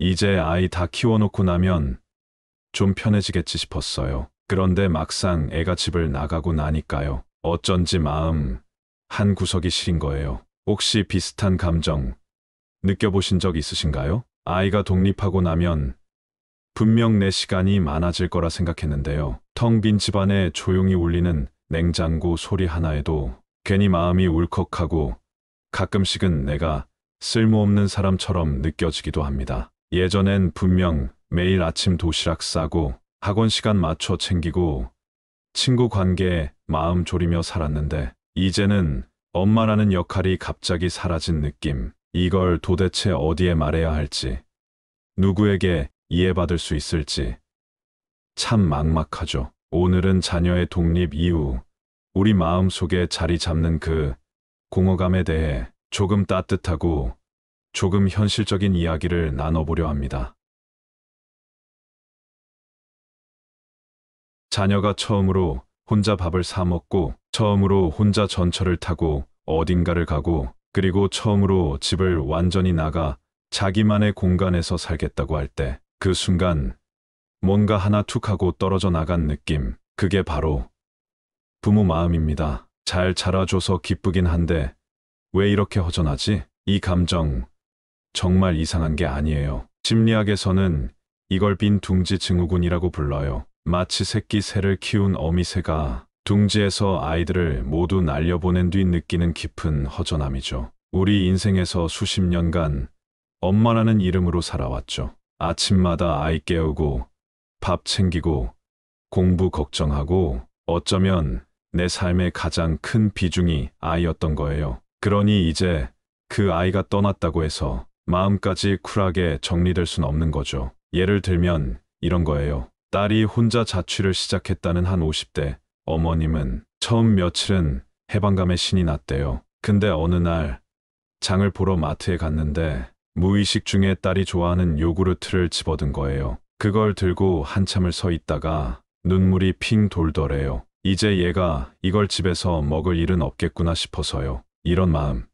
이제 아이 다 키워놓고 나면 좀 편해지겠지 싶었어요. 그런데 막상 애가 집을 나가고 나니까요. 어쩐지 마음 한 구석이 시린 거예요. 혹시 비슷한 감정 느껴보신 적 있으신가요? 아이가 독립하고 나면 분명 내 시간이 많아질 거라 생각했는데요. 텅 빈 집안에 조용히 울리는 냉장고 소리 하나에도 괜히 마음이 울컥하고 가끔씩은 내가 쓸모없는 사람처럼 느껴지기도 합니다. 예전엔 분명 매일 아침 도시락 싸고 학원 시간 맞춰 챙기고 친구 관계에 마음 졸이며 살았는데 이제는 엄마라는 역할이 갑자기 사라진 느낌. 이걸 도대체 어디에 말해야 할지, 누구에게 이해받을 수 있을지 참 막막하죠. 오늘은 자녀의 독립 이후 우리 마음 속에 자리 잡는 그 공허감에 대해 조금 따뜻하고 조금 현실적인 이야기를 나눠보려 합니다. 자녀가 처음으로 혼자 밥을 사 먹고, 처음으로 혼자 전철을 타고 어딘가를 가고, 그리고 처음으로 집을 완전히 나가 자기만의 공간에서 살겠다고 할 때, 그 순간 뭔가 하나 툭 하고 떨어져 나간 느낌, 그게 바로 부모 마음입니다. 잘 자라줘서 기쁘긴 한데 왜 이렇게 허전하지? 이 감정 정말 이상한 게 아니에요. 심리학에서는 이걸 빈둥지 증후군이라고 불러요. 마치 새끼 새를 키운 어미새가 둥지에서 아이들을 모두 날려보낸 뒤 느끼는 깊은 허전함이죠. 우리 인생에서 수십 년간 엄마라는 이름으로 살아왔죠. 아침마다 아이 깨우고 밥 챙기고 공부 걱정하고 어쩌면 내 삶의 가장 큰 비중이 아이였던 거예요. 그러니 이제 그 아이가 떠났다고 해서 마음까지 쿨하게 정리될 순 없는 거죠. 예를 들면 이런 거예요. 딸이 혼자 자취를 시작했다는 한 50대 어머님은 처음 며칠은 해방감에 신이 났대요. 근데 어느 날 장을 보러 마트에 갔는데 무의식 중에 딸이 좋아하는 요구르트를 집어든 거예요. 그걸 들고 한참을 서 있다가 눈물이 핑 돌더래요. 이제 얘가 이걸 집에서 먹을 일은 없겠구나 싶어서요. 이런 마음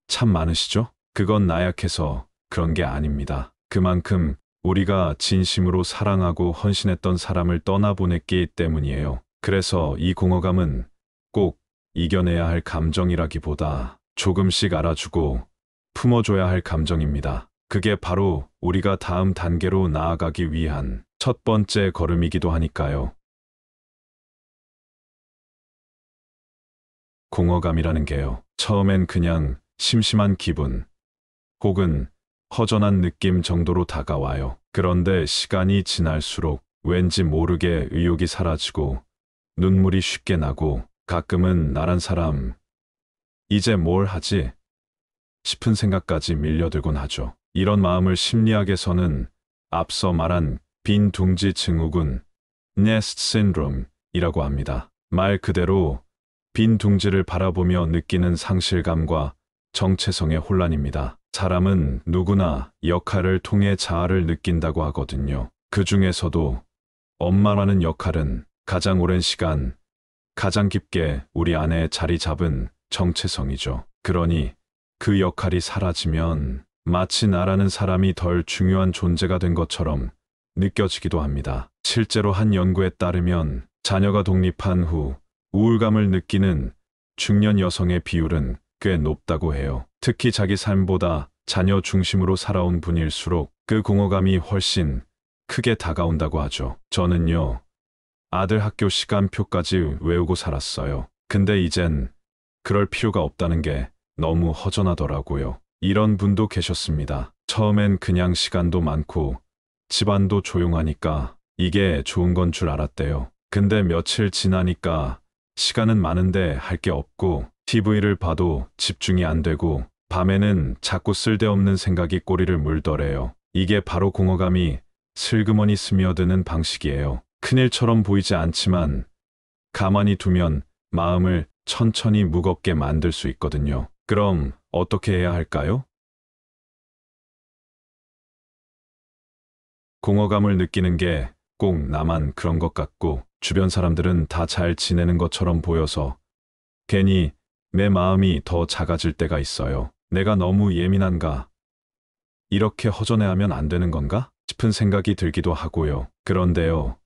참 많으시죠? 그건 나약해서 그런 게 아닙니다. 그만큼 우리가 진심으로 사랑하고 헌신했던 사람을 떠나보냈기 때문이에요. 그래서 이 공허감은 꼭 이겨내야 할 감정이라기보다 조금씩 알아주고 품어줘야 할 감정입니다. 그게 바로 우리가 다음 단계로 나아가기 위한 첫 번째 걸음이기도 하니까요. 공허감이라는 게요. 처음엔 그냥 심심한 기분 혹은 허전한 느낌 정도로 다가와요. 그런데 시간이 지날수록 왠지 모르게 의욕이 사라지고 눈물이 쉽게 나고 가끔은 나란 사람 이제 뭘 하지 싶은 생각까지 밀려들곤 하죠. 이런 마음을 심리학에서는 앞서 말한 빈둥지 증후군, 네스트 신드롬이라고 합니다. 말 그대로 빈 둥지를 바라보며 느끼는 상실감과 정체성의 혼란입니다. 사람은 누구나 역할을 통해 자아를 느낀다고 하거든요. 그 중에서도 엄마라는 역할은 가장 오랜 시간, 가장 깊게 우리 안에 자리 잡은 정체성이죠. 그러니 그 역할이 사라지면 마치 나라는 사람이 덜 중요한 존재가 된 것처럼 느껴지기도 합니다. 실제로 한 연구에 따르면 자녀가 독립한 후 우울감을 느끼는 중년 여성의 비율은 꽤 높다고 해요. 특히 자기 삶보다 자녀 중심으로 살아온 분일수록 그 공허감이 훨씬 크게 다가온다고 하죠. 저는요, 아들 학교 시간표까지 외우고 살았어요. 근데 이젠 그럴 필요가 없다는 게 너무 허전하더라고요. 이런 분도 계셨습니다. 처음엔 그냥 시간도 많고 집안도 조용하니까 이게 좋은 건 줄 알았대요. 근데 며칠 지나니까 시간은 많은데 할 게 없고 TV를 봐도 집중이 안 되고 밤에는 자꾸 쓸데없는 생각이 꼬리를 물더래요. 이게 바로 공허감이 슬그머니 스며드는 방식이에요. 큰일처럼 보이지 않지만 가만히 두면 마음을 천천히 무겁게 만들 수 있거든요. 그럼 어떻게 해야 할까요? 공허감을 느끼는 게 꼭 나만 그런 것 같고 주변 사람들은 다 잘 지내는 것처럼 보여서 괜히 내 마음이 더 작아질 때가 있어요. 내가 너무 예민한가? 이렇게 허전해하면 안 되는 건가 싶은 생각이 들기도 하고요. 그런데요,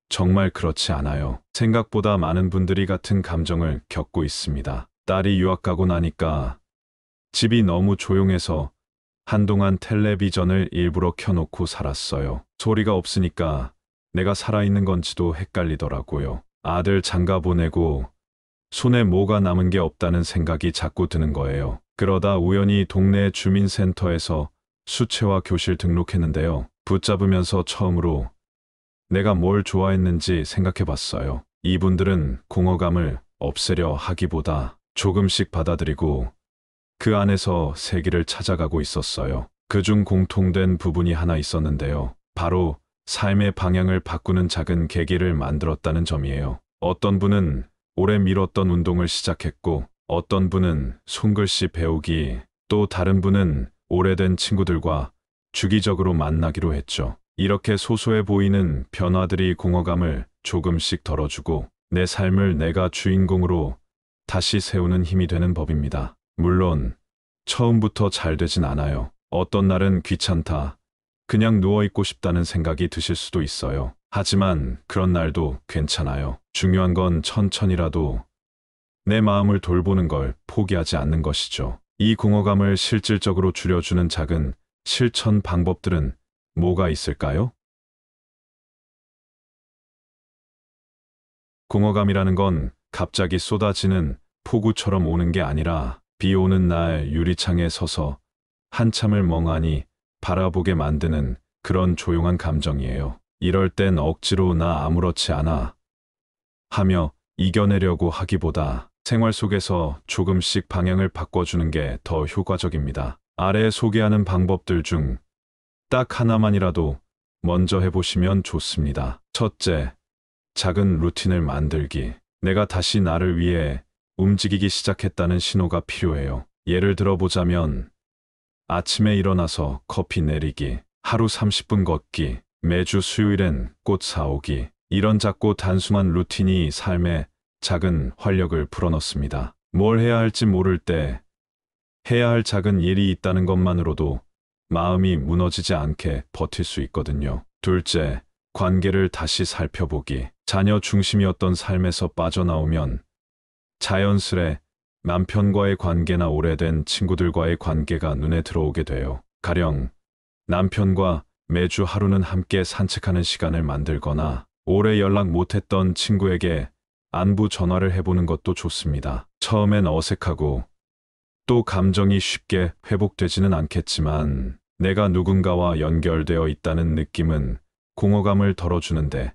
정말 그렇지 않아요. 생각보다 많은 분들이 같은 감정을 겪고 있습니다. 딸이 유학 가고 나니까 집이 너무 조용해서 한동안 텔레비전을 일부러 켜놓고 살았어요. 소리가 없으니까 내가 살아있는 건지도 헷갈리더라고요. 아들 장가 보내고 손에 뭐가 남은 게 없다는 생각이 자꾸 드는 거예요. 그러다 우연히 동네 주민센터에서 수채화 교실 등록했는데요. 붙잡으면서 처음으로 내가 뭘 좋아했는지 생각해 봤어요. 이분들은 공허감을 없애려 하기보다 조금씩 받아들이고 그 안에서 세계를 찾아가고 있었어요. 그중 공통된 부분이 하나 있었는데요. 바로 삶의 방향을 바꾸는 작은 계기를 만들었다는 점이에요. 어떤 분은 오래 미뤘던 운동을 시작했고, 어떤 분은 손글씨 배우기, 또 다른 분은 오래된 친구들과 주기적으로 만나기로 했죠. 이렇게 소소해 보이는 변화들이 공허감을 조금씩 덜어주고 내 삶을 내가 주인공으로 다시 세우는 힘이 되는 법입니다. 물론 처음부터 잘 되진 않아요. 어떤 날은 귀찮다, 그냥 누워있고 싶다는 생각이 드실 수도 있어요. 하지만 그런 날도 괜찮아요. 중요한 건 천천히라도 내 마음을 돌보는 걸 포기하지 않는 것이죠. 이 공허감을 실질적으로 줄여주는 작은 실천 방법들은 뭐가 있을까요? 공허감이라는 건 갑자기 쏟아지는 폭우처럼 오는 게 아니라 비 오는 날 유리창에 서서 한참을 멍하니 바라보게 만드는 그런 조용한 감정이에요. 이럴 땐 억지로 나 아무렇지 않아 하며 이겨내려고 하기보다 생활 속에서 조금씩 방향을 바꿔주는 게 더 효과적입니다. 아래에 소개하는 방법들 중 딱 하나만이라도 먼저 해보시면 좋습니다. 첫째, 작은 루틴을 만들기. 내가 다시 나를 위해 움직이기 시작했다는 신호가 필요해요. 예를 들어보자면 아침에 일어나서 커피 내리기, 하루 30분 걷기, 매주 수요일엔 꽃 사오기. 이런 작고 단순한 루틴이 삶에 작은 활력을 불어넣습니다. 뭘 해야 할지 모를 때 해야 할 작은 일이 있다는 것만으로도 마음이 무너지지 않게 버틸 수 있거든요. 둘째, 관계를 다시 살펴보기. 자녀 중심이었던 삶에서 빠져나오면 자연스레 남편과의 관계나 오래된 친구들과의 관계가 눈에 들어오게 돼요. 가령 남편과 매주 하루는 함께 산책하는 시간을 만들거나 오래 연락 못했던 친구에게 안부 전화를 해보는 것도 좋습니다. 처음엔 어색하고 또 감정이 쉽게 회복되지는 않겠지만 내가 누군가와 연결되어 있다는 느낌은 공허감을 덜어주는데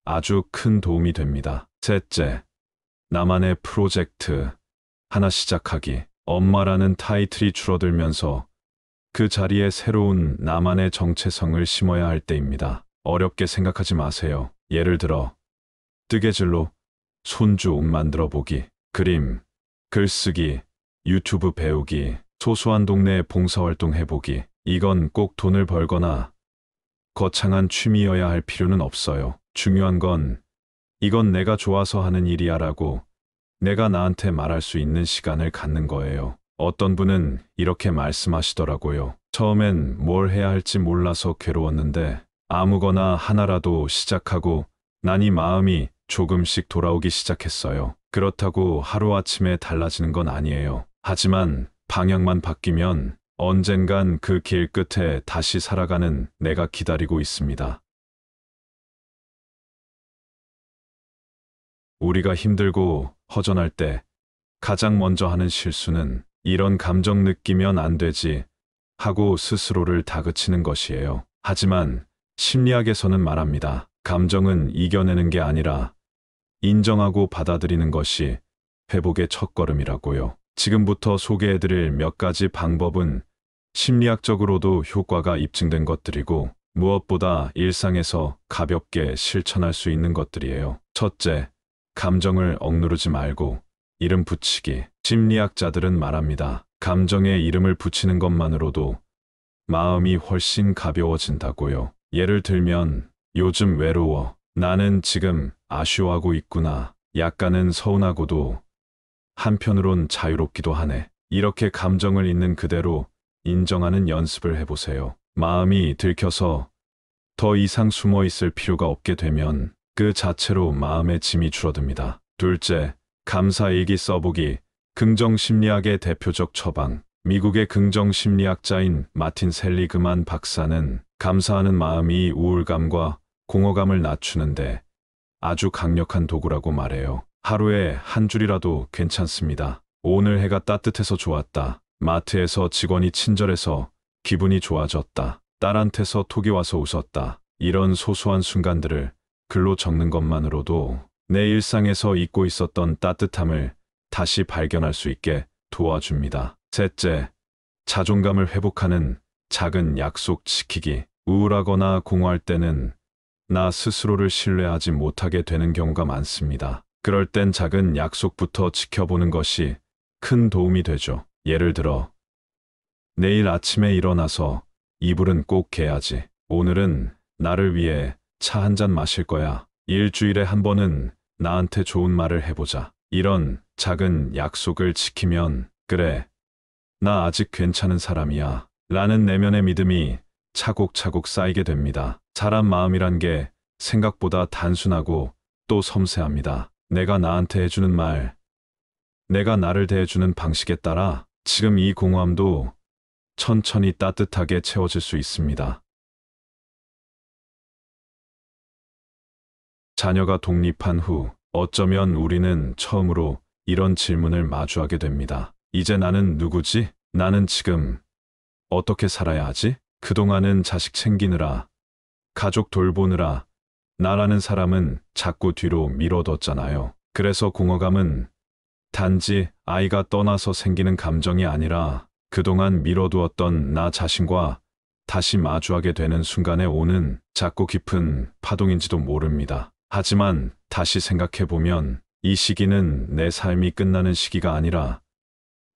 아주 큰 도움이 됩니다. 셋째, 나만의 프로젝트 하나 시작하기. 엄마라는 타이틀이 줄어들면서 그 자리에 새로운 나만의 정체성을 심어야 할 때입니다. 어렵게 생각하지 마세요. 예를 들어 뜨개질로 손주 옷 만들어 보기, 그림, 글쓰기, 유튜브 배우기, 소소한 동네 봉사활동 해보기. 이건 꼭 돈을 벌거나 거창한 취미여야 할 필요는 없어요. 중요한 건 이건 내가 좋아서 하는 일이야 라고 내가 나한테 말할 수 있는 시간을 갖는 거예요. 어떤 분은 이렇게 말씀하시더라고요. 처음엔 뭘 해야 할지 몰라서 괴로웠는데 아무거나 하나라도 시작하고 나니 마음이 조금씩 돌아오기 시작했어요. 그렇다고 하루아침에 달라지는 건 아니에요. 하지만 방향만 바뀌면 언젠간 그 길 끝에 다시 살아가는 내가 기다리고 있습니다. 우리가 힘들고 허전할 때 가장 먼저 하는 실수는 이런 감정 느끼면 안 되지 하고 스스로를 다그치는 것이에요. 하지만 심리학에서는 말합니다. 감정은 이겨내는 게 아니라 인정하고 받아들이는 것이 회복의 첫걸음이라고요. 지금부터 소개해드릴 몇 가지 방법은 심리학적으로도 효과가 입증된 것들이고 무엇보다 일상에서 가볍게 실천할 수 있는 것들이에요. 첫째, 감정을 억누르지 말고 이름 붙이기. 심리학자들은 말합니다. 감정에 이름을 붙이는 것만으로도 마음이 훨씬 가벼워진다고요. 예를 들면 요즘 외로워. 나는 지금 아쉬워하고 있구나. 약간은 서운하고도 한편으론 자유롭기도 하네. 이렇게 감정을 있는 그대로 인정하는 연습을 해보세요. 마음이 들켜서 더 이상 숨어 있을 필요가 없게 되면 그 자체로 마음의 짐이 줄어듭니다. 둘째, 감사일기 써보기. 긍정심리학의 대표적 처방. 미국의 긍정심리학자인 마틴 셀리그만 박사는 감사하는 마음이 우울감과 공허감을 낮추는데 아주 강력한 도구라고 말해요. 하루에 한 줄이라도 괜찮습니다. 오늘 해가 따뜻해서 좋았다. 마트에서 직원이 친절해서 기분이 좋아졌다. 딸한테서 톡이 와서 웃었다. 이런 소소한 순간들을 글로 적는 것만으로도 내 일상에서 잊고 있었던 따뜻함을 다시 발견할 수 있게 도와줍니다. 셋째, 자존감을 회복하는 작은 약속 지키기. 우울하거나 공허할 때는 나 스스로를 신뢰하지 못하게 되는 경우가 많습니다. 그럴 땐 작은 약속부터 지켜보는 것이 큰 도움이 되죠. 예를 들어, 내일 아침에 일어나서 이불은 꼭 개야지. 오늘은 나를 위해 차 한 잔 마실 거야. 일주일에 한 번은 나한테 좋은 말을 해보자. 이런 작은 약속을 지키면, 그래, 나 아직 괜찮은 사람이야 라는 내면의 믿음이 차곡차곡 쌓이게 됩니다. 사람 마음이란 게 생각보다 단순하고 또 섬세합니다. 내가 나한테 해주는 말, 내가 나를 대해주는 방식에 따라 지금 이 공허함도 천천히 따뜻하게 채워질 수 있습니다. 자녀가 독립한 후 어쩌면 우리는 처음으로 이런 질문을 마주하게 됩니다. 이제 나는 누구지? 나는 지금 어떻게 살아야 하지? 그동안은 자식 챙기느라, 가족 돌보느라 나라는 사람은 자꾸 뒤로 미뤄뒀잖아요. 그래서 공허감은 단지 아이가 떠나서 생기는 감정이 아니라 그동안 미뤄두었던 나 자신과 다시 마주하게 되는 순간에 오는 작고 깊은 파동인지도 모릅니다. 하지만 다시 생각해보면 이 시기는 내 삶이 끝나는 시기가 아니라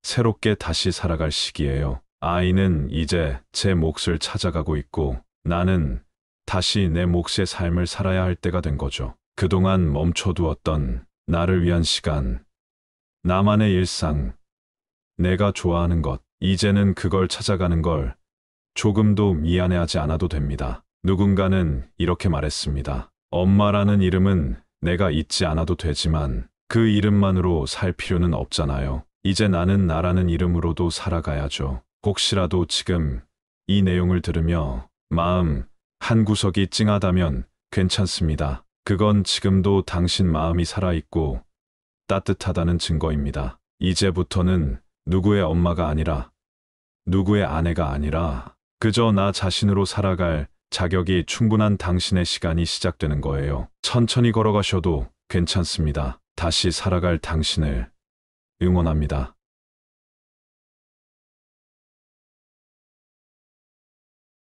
새롭게 다시 살아갈 시기예요. 아이는 이제 제 몫을 찾아가고 있고 나는 다시 내 몫의 삶을 살아야 할 때가 된 거죠. 그동안 멈춰두었던 나를 위한 시간, 나만의 일상, 내가 좋아하는 것, 이제는 그걸 찾아가는 걸 조금도 미안해하지 않아도 됩니다. 누군가는 이렇게 말했습니다. 엄마라는 이름은 내가 잊지 않아도 되지만 그 이름만으로 살 필요는 없잖아요. 이제 나는 나라는 이름으로도 살아가야죠. 혹시라도 지금 이 내용을 들으며 마음 한구석이 찡하다면 괜찮습니다. 그건 지금도 당신 마음이 살아있고 따뜻하다는 증거입니다. 이제부터는 누구의 엄마가 아니라, 누구의 아내가 아니라 그저 나 자신으로 살아갈 자격이 충분한 당신의 시간이 시작되는 거예요. 천천히 걸어가셔도 괜찮습니다. 다시 살아갈 당신을 응원합니다.